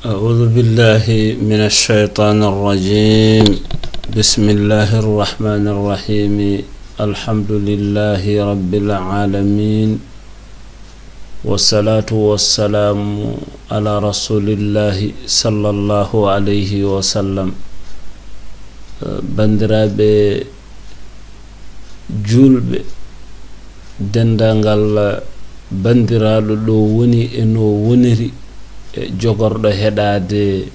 أعوذ بالله من الشيطان الرجيم. بسم الله الرحمن الرحيم. الحمد لله رب العالمين، والصلاة والسلام على رسول الله صلى الله عليه وسلم. bandiraɓe julɓe, dendagal bandiraɗo ɗo woni e no woniri e jogorɗo heɗade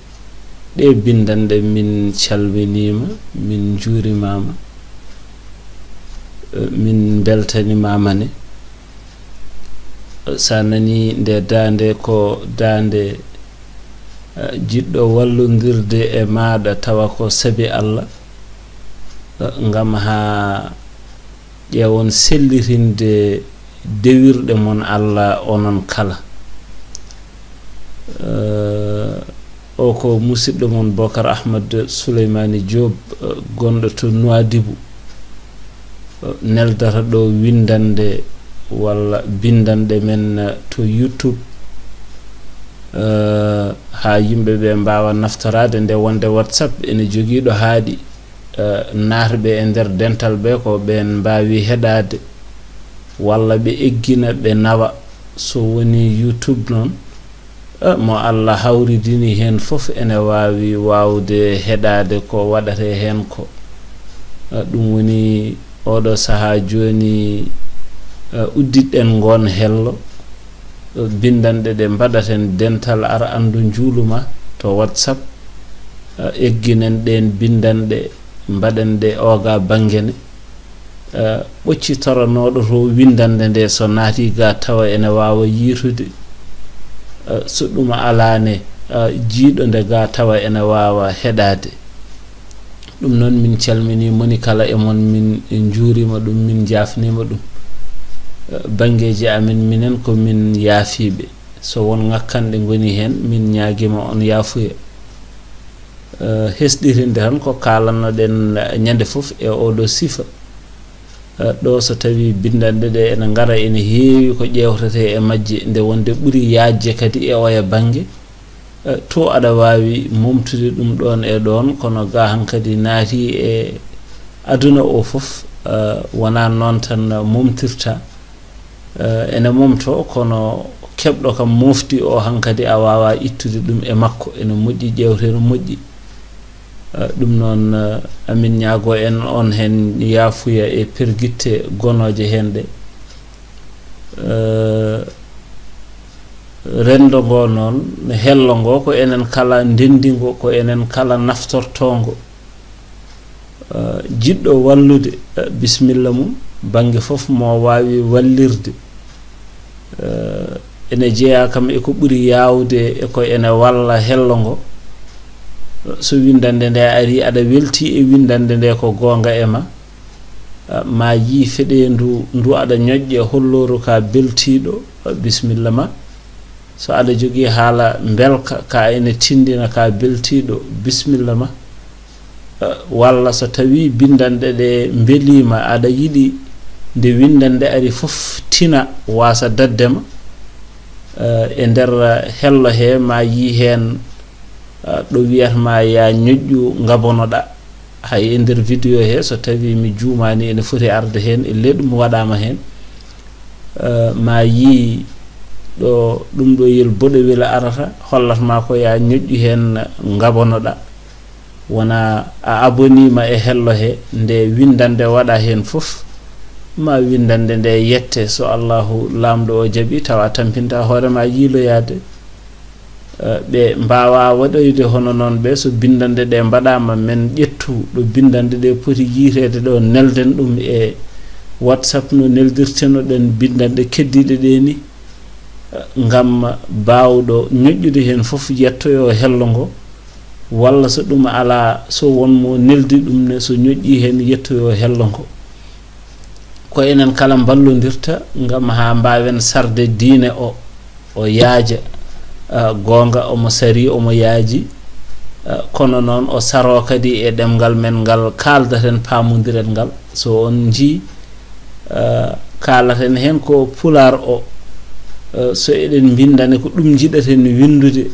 ɗe bindande, min calminima, min juurimama, min beltanimamane. sa nani nde dande ko dande jiɗɗo wallodirde e maɗa tawa ko saabi Allah, ngam ha ƴewon sellirinde dewirɗe mon Allah onon kala. O ko musidɗo mon Bocar Ahmad Souleymani Diop, gonɗo to Nouadhibou, neldata ɗo windande walla bindande men to YouTube, ha yimɓeɓe mbawa naftorade nde wonde WhatsApp ene joguiɗo haaɗi naatɓe e nder dental ɓe ko ɓen mbawi heɗade walla ɓe eggina ɓe nawa. So woni YouTube noon, mo Allah hawridini hen fof ene wawi wawde heɗade ko waɗate hen ko. ɗum woni oɗo saaha joni uddiɗɗen gon hello, bindanɗe ɗe mbaɗaten dental ara andu juuluma to WhatsApp, egginen ɗen bindanɗe mbaɗen ɗe oga bangene. ɓoccitoronoɗo to windande nde so naati ga tawa ene wawa yitude, so ɗum alane jiiɗo nde ga tawa ene wawa heɗade. ɗum noon min calmini moni kala e mon, min juurima ɗum, min jafnima ɗum. bangeji amin minen ko min yaafiɓe, so won ngakkanɗe goni hen min ñaguima on yaafuya. hesɗirinde tan ko kalannoɗen ñande foof e oɗo sifa. ɗo so tawi bindanɗe ɗe ene ngara ene heewi ko ƴewtete e majje, nde wonde ɓuuri yajje kadi e oya banggue to aɗa wawi momtude ɗum ɗon e ɗon, kono ga hankadi naati e aduna o foof wona noon tan momtirta. ene momto, kono keɓɗo kam mofti o hankadi a wawa ittude ɗum e makko, ene moƴƴi ƴewte no moƴƴi. ɗum noon amin ñaago en on hen yaafuya e pergitte gonoje hen ɗe. rendo ngo noon, hello ngo ko enen kala ndendigo, ko enen kala naftortongo. jiɗɗo wallude bisimilla mum bange fof mo wawi wallirde. ene jeeya kam e ko ɓuuri yawde e ko ene walla hello ngo. so windande nde ari aɗa welti e windande nde ko gonga e ma yi feɗendu ndu aɗa ñoƴƴe holloru ka beltiɗo, bisimilla ma. so aɗa jogui haala belka ka ene tindina ka beltiɗo, bisimilla ma. walla so tawi bindanɗe ɗe beelima, aɗa yiɗi nde windande ari fof tina wasa daddema, e nder hello he ma yi hen ɗo wiyatma ya ñoƴƴu gabonoɗa. hay e nder vidéo he so tawi mi juumani ene foti arde hen e leɗum waɗama hen. ma yi ɗo ɗum ɗo yel boɗewel arata hollatma ko ya ñoƴƴu hen gabonoɗa, wona a abonima e hello he. nde windande waɗa hen fof ma windande nde yette, so Allahu lamɗo o jaaɓi, tawa tampinta hoorema yiiloyade. ɓe mbawa waɗoyde hono noon ɓe, so bindande ɗe mbaɗama men ƴettu ɗo bindande ɗe poti yiitede ɗo, nelden ɗum e WhatsApp no neldirteno ɗen bindande keddiɗe ɗe ni, ngam bawɗo ñoƴƴude hen fof yettoyo hello ngo. walla so ɗum ala, so wonmo neldi ɗum ne, so ñoƴƴi hen yettoyo hello ngo. ko enen kala ballodirta ngam ha mbawen sarde diine o yaaja. gonga omo sari, omo yaaji, kono noon o saro kadi e ɗemgal men ngal kaldaten, pamodiren ngal. so on ji kalaten hen ko pular o so eden bindane ko dum jidaten windude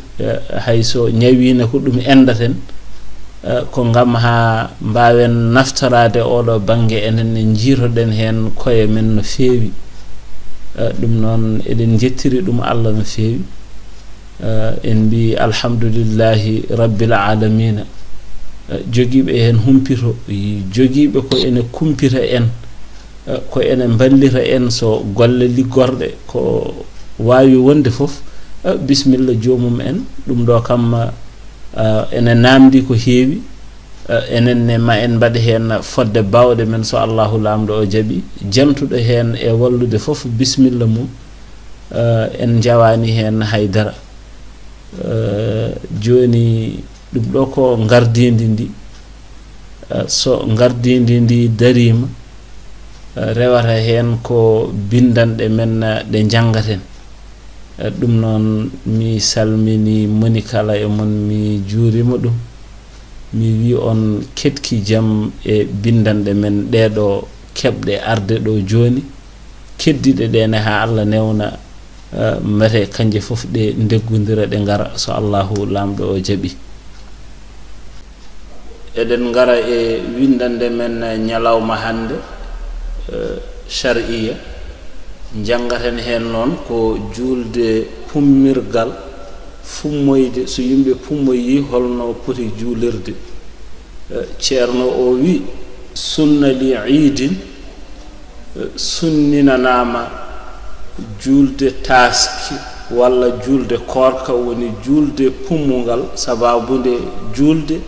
hayso nyawina ko dum endaten ko ngam ha mbaawen naftarade odo bange enen en jiroden hen koye men no feewi dum non eden jettiri dum Allah no feewi en bi alhamdulillahi rabbil alamin jogibe hen humpito jogibe ko ene kumpita en ko ene ballira en so golle liggorde ko waawi wonde fof bismillah jomum en dum do kam ene namdi ko heewi enen ne ma en bade hen fodde bawde men so Allahu lamdo o jabi jantude hen e wallude fof bismillah mum en jawani hen haydara joni dum do ko ngardindi ndi so ngardindi ndi darima rewata hen ko bindande men de jangaten dum non mi salmini moni kala e mon mi juurima dum mi wi on ketki jam e bindande men deedo kebde arde do joni keddide de ne ha Allah newna mate kanje fof de deggundira de ngara so Allahu lamdo o jabi eden ngara e windande men nyalawma hande shar'iyya jangaten hen non ko julde pummirgal fummoyde so yimbe pummoyi holno poti julirde ceerno o wi sunna li eidin sunnina nama julde taski walla julde korka woni julde pummungal sababunde julde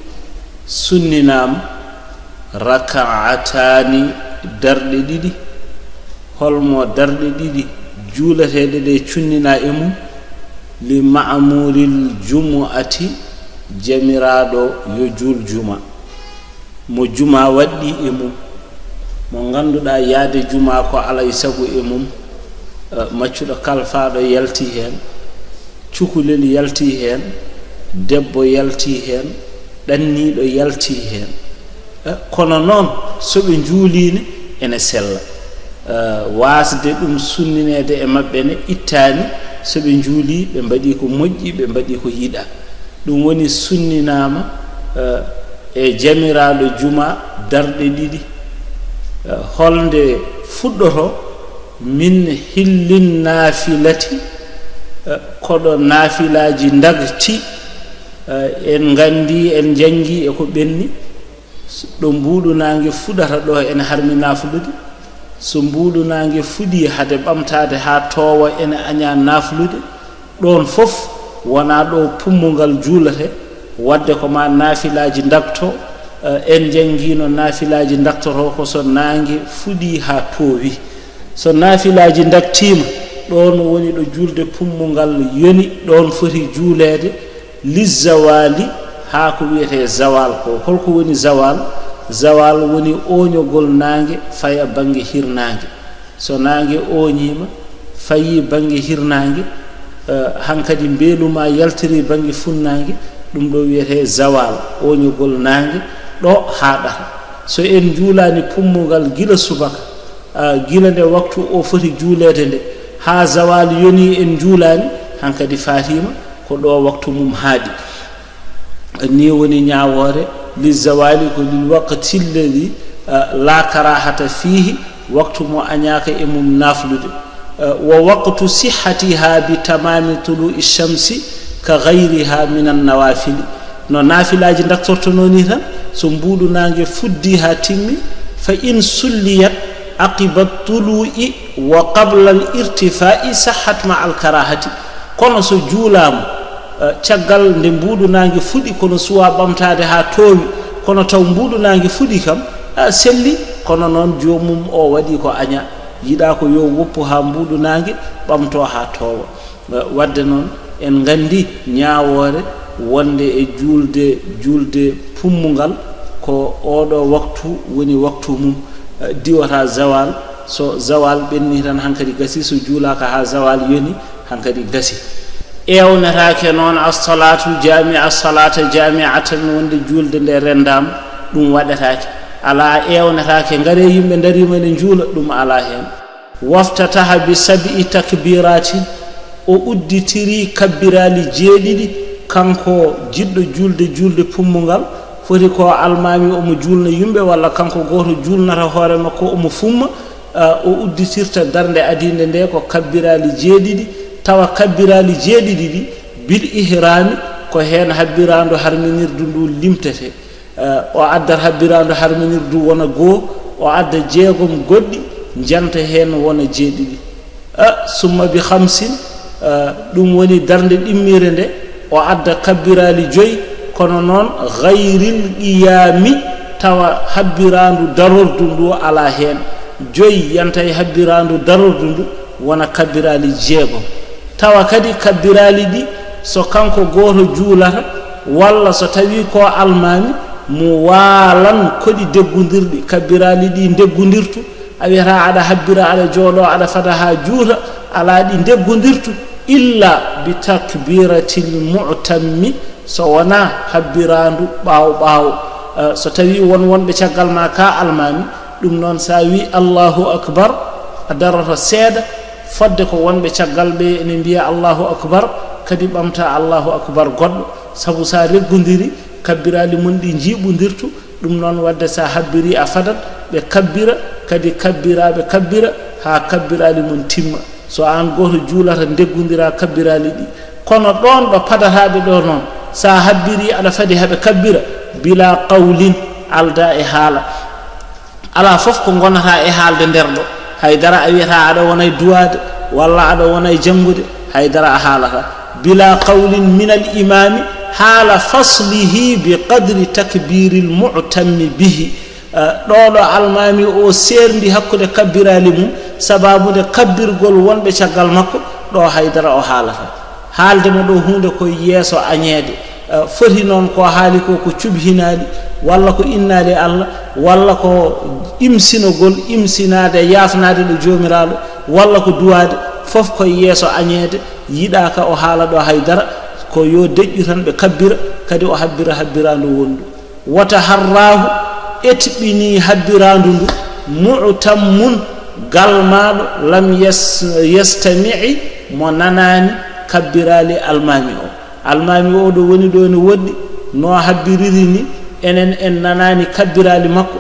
sunninam raka'atani darde didi holmo darde didi juulatede de cunnina e mum li ma'muril jumu'ati jamirado yo jul juma mo juma waddi e mum mo ganduda yaade juma ko alay sago e mum maccudo kalfaado yalti hen cukulel yalti hen debbo yalti hen dannido yalti hen kono non so be juulini ene sella wasde dum sunninede e mabbe ne ittani so be juuli be mbadi ko mojji be mbadi ko yida dum woni sunninama e jamiraado juma darde didi holde fuddoto min hillin nafilati kodo nafilaji dagti en gandi en jangi e ko benni do mbuudu nange fudata do en harmi nafulude so mbuudu nange fudi hade bamtaade ha towa en anya nafulude don fof wana do pummungal juulate wadde ko ma nafilaji dagto en jangino nafilaji dagtoro ko so nange fudi ha towi so nafilaji dagtima don woni do julde pummungal yoni don foti juulede lizawali ha ko wiete zawal ko holko woni zawal woni oñogol nange faya bangi hirnange so nange oñima fayi bangi hirnange hankadi beluma yaltiri bangi funnange dum do wiete zawal oñogol nange do haadata so en juulani pummugal gila subaka gila de waktu o foti juulede de ha zawal yoni en juulani hankadi fatima ko do waktu mum haadi ni woni nyaawore li zawali ko lil waqti alladhi la karahata fihi waqtu mo anyaka e mum naflude wa waqtu sihhatiha bi tamami tulu'i shamsi ka ghayriha min an-nawafil no nafilaji daktorto noni tan so mbuudu nange fuddi ha timmi fa in sulliyat aqiba tulu'i wa qabla al-irtifa'i sahhat ma al-karahati kono so juulamu caggal nde mbuudu nange fudi kono suwa bamtaade ha towi kono taw mbuudu nange fudi kam selli kono non jomum o wadi ko anya yida ko yo woppu ha mbuudu nange bamto ha towa wadde non en gandi nyaawore wonde e julde pummungal ko odo waktu woni waktu mum diwata zawal so zawal benni tan hankadi gasi so juulaka ha zawal yoni hankadi gasi ewnataake noon as-salatu jami'a salata jami'atan wonde julde nde rendam dum wadataake ala ewnataake ngare yimbe darima ne juula dum ala hen waftataha bi sab'i takbiratin o udditiri kabbirali jeeɗiɗi kanko jiddo julde pummungal foti ko almami omo julna yumbe walla kanko goto julnata hoore makko omo fumma o udditirta darnde adinde nde ko kabbirali jeeɗiɗi tawa kabbirali jeeɗiɗi ɗi bil ihrami ko hen habbirandu harminirdu ndu limtete o addar habbirandu harminirdu wona goo o adda jeegom goɗɗi janta hen wona jeeɗiɗi summa bi khamsin ɗum woni darnde ɗimmire nde o adda kabbirali joyi kono noon gayril qiyami tawa habbirandu darordu ndu ala hen joyi yanta e habbirandu darordu ndu wona kabbirali jeegom tawa kadi kabbirali ɗi so kanko goto juulata walla so tawi ko almami mo waalan koɗi deggodirɗi kabbirali ɗi deggodirtu a wiyata aɗa habbira aɗa jooɗo aɗa fada ha juuta ala ɗi deggodirtu illa bi takbiratil mu'tammi so wona habbirandu ɓaawo so tawi wonɓe caggal ma ka almami ɗum noon sa wi allahu akbar a daroto seeɗa fodde ko wonɓe caggal ɓe ene mbiya allahu akbar kadi ɓamta allahu akbar goɗɗo sabu sa reggodiri kabbirali mon ɗi jiiɓodirtu ɗum noon wadde sa habbiri a fadat ɓe kabbira kadi kabbiraɓe kabbira ha kabbirali mon timma so an goto juulata deggodira kabbirali ɗi kono ɗon ɗo padataɓe ɗo noon sa habbiri aɗa fadi haɓe kabbira bila qawlin alda e haala ala fof ko gonata e haalde nder ɗo haydara a wiyata aɗa wona e duwade walla aɗa wona e janngude haydara a haalata bila qawlin min al imami haala faslihi bi qadri takbiril mu'tammi bihi ɗoɗo almami o serndi hakkude kabbirali mum sababude kabbirgol wonɓe caggal makko ɗo haydara o haalata haalde mo ɗo hunde koye yeeso añeede foti noon ko haali ko cubhinaali walla ko innaade Allah walla ko imsinogol imsinaade yaafnaade ɗo joomiraaɗo walla ko duwaade fof koye yeeso añeede yiɗaaka o haala ɗo haydara ko yo deƴƴu tan ɓe kabbira kadi o habbira habbiraandu wondu wata harraahu etɓini habbiraandu ndu mu'tammun galmaaɗo lam yastami'i mo nanaani kabbiraali almami o almami o ɗo woni ɗo ne woɗɗi no habbiriri ni enen en nanani kabbirali makko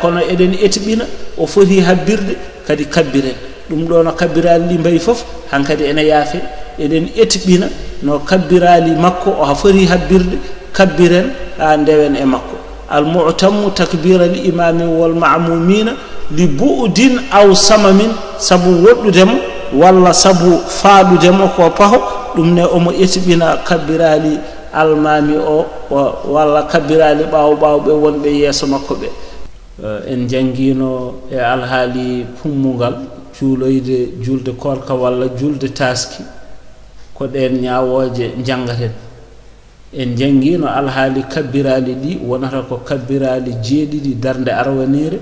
kono eɗen etɓina o foti habbirde kadi kabbiren ɗum ɗo no kabbirali ɗi mbayi fof hankadi ene yaafe eɗen etɓina no kabbirali makko o foti habbirde kabbiren ha ndewen e makko almu'tammu takbira al imami wal ma'mumina li bu'din aw samamin sabu woɗɗudemo walla sabu faaɗudemo ko paho ɗum ne omo etɓina kabbirali almami o walla kabbirali ɓawɓe wonɓe yeeso makko ɓe en jangino e alhaali pummugal juuloyde julde korka walla julde taski ko ɗen ñawoje jangaten en jangino alhaali kabbirali ɗi wonata ko kabbirali jeeɗiɗi darnde arwanire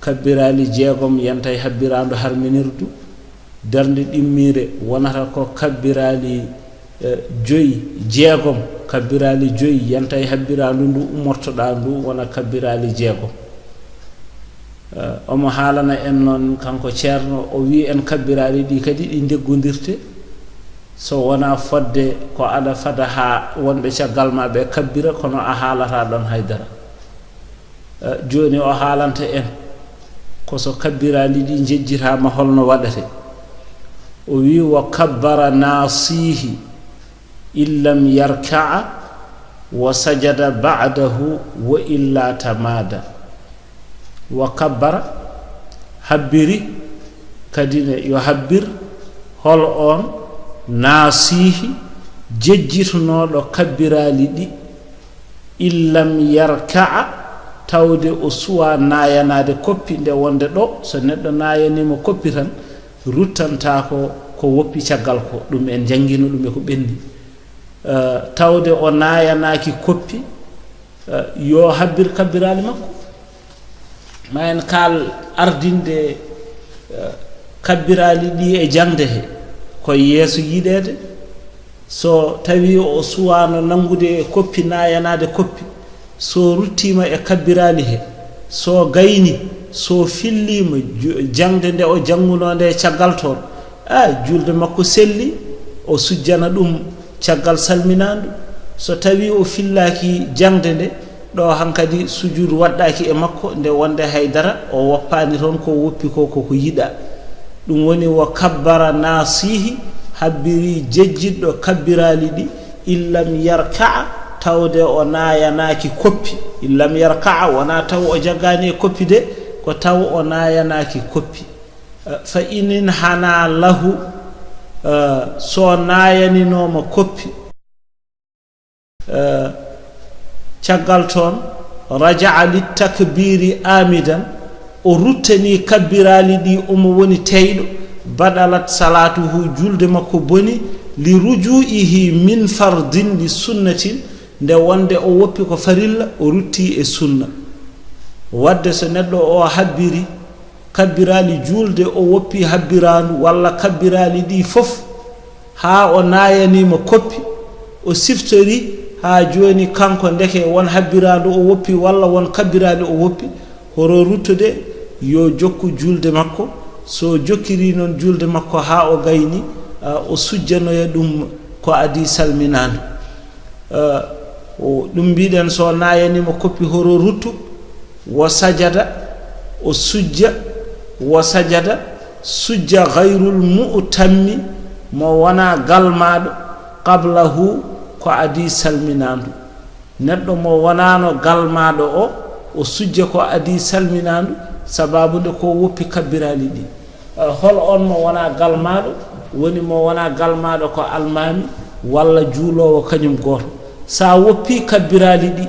kabbirali jeegom yanta e habbirandu harminirdu darnde ɗimmire wonata ko kabbirali joyi jeegom kabbirali joyi yanta e habbirandu ndu ummortoɗa ndu wona kabbirali jeegom omo haalana en noon kanko ceerno o wi en kabbirali ɗi kadi ɗi deggodirte so wona fodde ko aɗa fada ha wonɓe caggal ma ɓe kabbira kono a haalata ɗon haydara joni o haalanta en koso kabbirali ɗi jejjitama holno waɗate o wi wa kabbara nasihi illam yarka'a wa sajada ba'dahu wa illa tamada wa kabbara habbiri kadine yo habbir hol on nasihi jejjitunoɗo kabbirali ɗi illam yarka'a tawde o suwa nayanade koppi nde wonde ɗo so neɗɗo nayanimo koppi tan ruttanta ko woppi caggal ko ɗum en jangino ɗum e ko ɓenni tawde o nayanaki koppi yo habbir kabbirali makko ma en kal ardinde kabbirali ɗi e jangde he koye yeeso yiɗede so tawi o suwano nangude koppi nayanade koppi so ruttima e kabbirali he so gayni so fillima jangde nde o janguno nde caggal toon julde makko selli o sujjana dum caggal salminandu so tawi o fillaki jangde de do hankadi sujud waddaki e makko nde wonde haydara o woppani ton ko woppi ko ko yida dum woni wa kabbara nasihi habbiri jejjiddo kabbirali di illam yarka tawde o nayanaki koppi illam yarka wana taw o jagani koppi de ko taw o nayanaki koppi fa inin hana lahu so nayaninoma koppi caggal ton raja'a litakbiri amidan o ruttani kabbirali di omo woni teydo badalat salatuhu julde makko boni li ruju'ihi min fardin li sunnatin nde wonde o woppi ko farilla o rutti e sunna wadde so neddo o habbiri kabbirali julde o woppi habbirandu walla kabbirali di fof ha o nayanima koppi o siftori ha joni kanko ndeke won habbirandu o woppi walla won kabbirali o woppi horo ruttude yo jokku julde makko so jokkiri non julde makko ha o gayni o sujjanoya dum ko adi salminandu o dum biiden so nayanima koppi horo ruttu wa sajada o sujja wa sajada sujja ghayrul mu'tammi mo wana galmaado qablahu ko adi salminandu neddo mo wanano galmaado o sujja ko adi salminandu sababu de ko woppi kabbirali di hol on mo wana galmaado woni mo wana galmaado ko almami walla juulowo kanyum goto sa woppi kabbirali di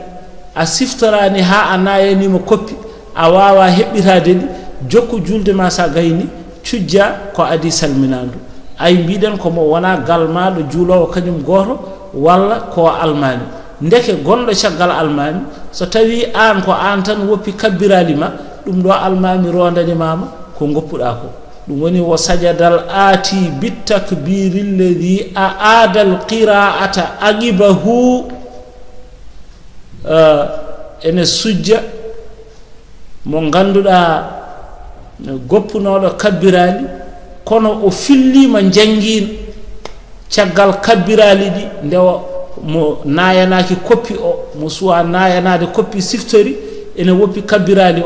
a siftorani ha anayani mo koppi a wawa hebbirade di jokku julde ma sa gayni cujja ko adi salminandu ay biiden ko mo wana galmaado juulowo kanyum goto walla ko almami ndeke gondo caggal almami so tawi an ko an tan woppi kabbirali ma dum do almami rondani mama ko goppuda ko dum woni wa sajadal ati bitakbiri alladhi aadal qira'ata agibahu ene sujja mo ganduda goppunodo kabbirali kono o fillima jangin caggal kabbirali di ndewa mo nayanaki koppi o mo suwa nayanade koppi siftori ene woppi kabbirali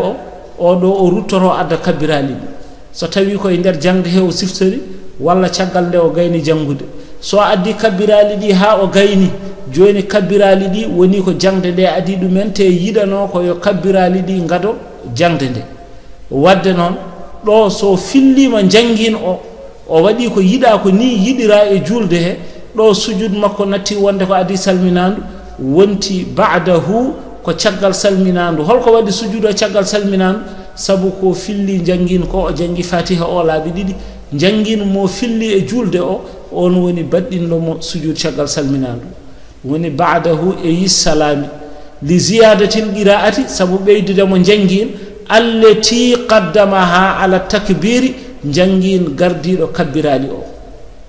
o do o ruttoro adda kabbirali di so tawi ko e der jangde he o siftori walla caggal nde o gayni jangude so addi kabbirali di ha o gayni joni kabbirali di woni ko jangde de adi dumen te yidano ko yo kabbirali di ngado jangde de wadde non do so fillima jangin o wadi ko yida ko ni yidira e julde he do sujud makko natti wonde ko adi salminandu wonti ba'dahu ko caggal salminandu holko wadi sujudo caggal salminandu sabu ko filli jangin ko o jangi fatiha o laabi didi jangin mo filli e julde on woni baddinno mo sujud caggal salminandu woni ba'dahu e yissalami li ziyadatil qira'ati sabu beydude mo jangin allati qaddamaha ala takbiri jangin gardido kabbirali o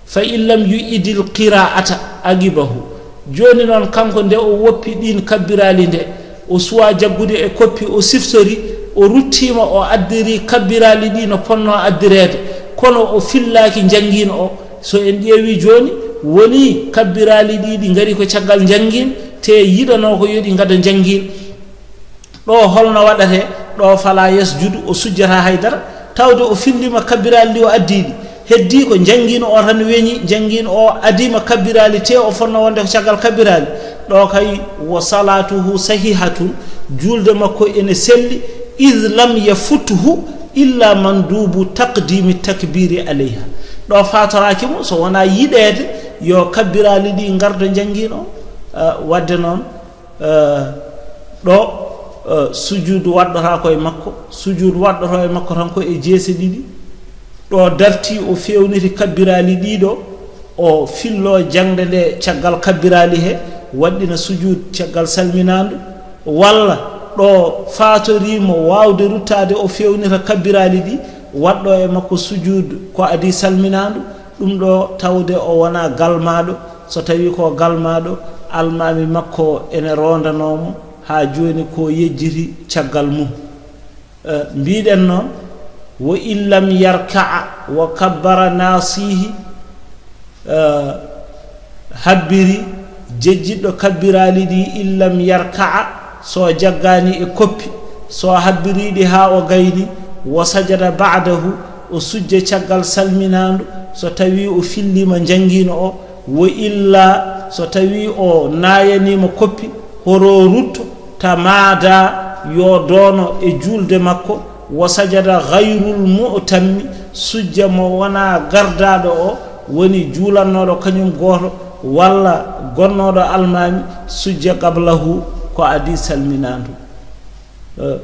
fa illam yu'idil qira'ata agibahu joni non kanko nde o woppi din kabbirali nde o suwa jaggude e koppi o siftori o ruttima o addiri kabbirali di no ponno addirede kono o fillaki jangin o so en ƴeewi joni woni kabbirali di ngari ko caggal jangin te yidano ko yodi ngada jangin do holno wadate do fala yasjudu o sujjata haydara tawde o fillima kabbirali o addidi heddi ko jangin o tan weñi jangin o adima kabbirali te o fonno wonde ko caggal kabbirali do kay wa salatuhu sahihatun julde makko ene selli iz lam yafutuhu illa mandubu taqdimi takbiri alayha do fatoraki mo so wana yidede yo kabbirali di ngardo jangino wadde non do sujud waddata ko e makko sujud waddoto e makko tan ko e jeese didi do darti o fewniti kabbirali dido o fillo jangde de caggal kabbirali he waddina sujud caggal salminandu walla do fatorimo wawde ruttade o fewnita kabbirali di waddo e makko sujud ko adi salminandu dum do tawde o wana galmado so tawi ko galmado almami makko ene rondanomo ha joni ko yejjiri caggal mum biiden non wa illam yarka'a wa kabbara nasihi habbiri jejjiddo kabbirali di illam yarka'a so jaggani e koppi so habbiridi ha o gayni wa sajada ba'dahu o sujje caggal salminandu so tawi o fillima jangino o wa illa so tawi o nayanima koppi horo rutto tamada yo dono e julde makko wa sajada ghayrul mu'tammi sujja mo wana gardado o woni julannodo kanyum goto walla gonnodo almami sujja qablahu ko adi salminandu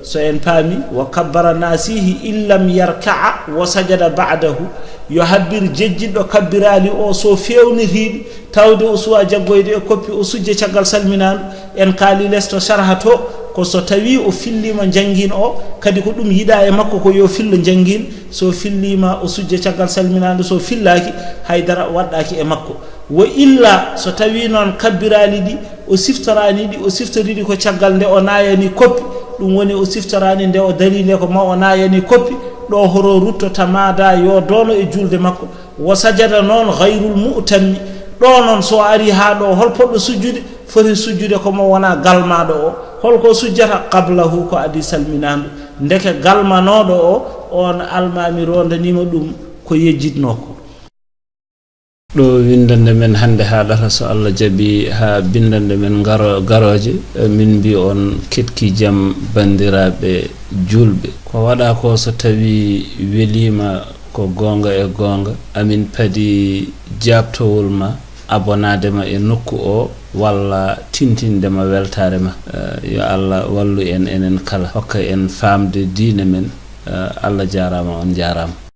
so en paami wa kabbara nasihi illam yarka'a wa sajada ba'dahu yo habbir jejjiddo kabbirali o so fewniriidi tawde o suwa jaggoyde e koppi o sujje caggal salminandu en kaali lesto sharhato ko so tawi o fillima jangin o kadi ko dum yida e makko ko yo fillo jangin so fillima o sujje caggal salminandu so fillaki haydara waddaki e makko wa illa so tawi non kabbirali di o siftoridi ko caggal nde o nayani koppi dum woni o siftorani nde o dalile ko ma o nayani koppi do horo rutto tamada yo dono e julde makko wa sajada non ghayrul mu'tammi do non so ari ha do hol poddo sujjude foti sujjude ko mo wana galmado o holko sujjata qablahu ko adi salminandu ndeke galmanodo o on almami rondanima dum ko yejjitno ko do windande men hande haadata so Allah jabi ha bindande men garoje min bi on ketki jam bandirabe julbe ko wada ko so tawi welima ko gonga e gonga amin padi jabtowol ma abonade ma e nokku o walla tintinde ma weltare ma yo Allah wallu en enen kala hokka en famde diine men Allah jarama on jarama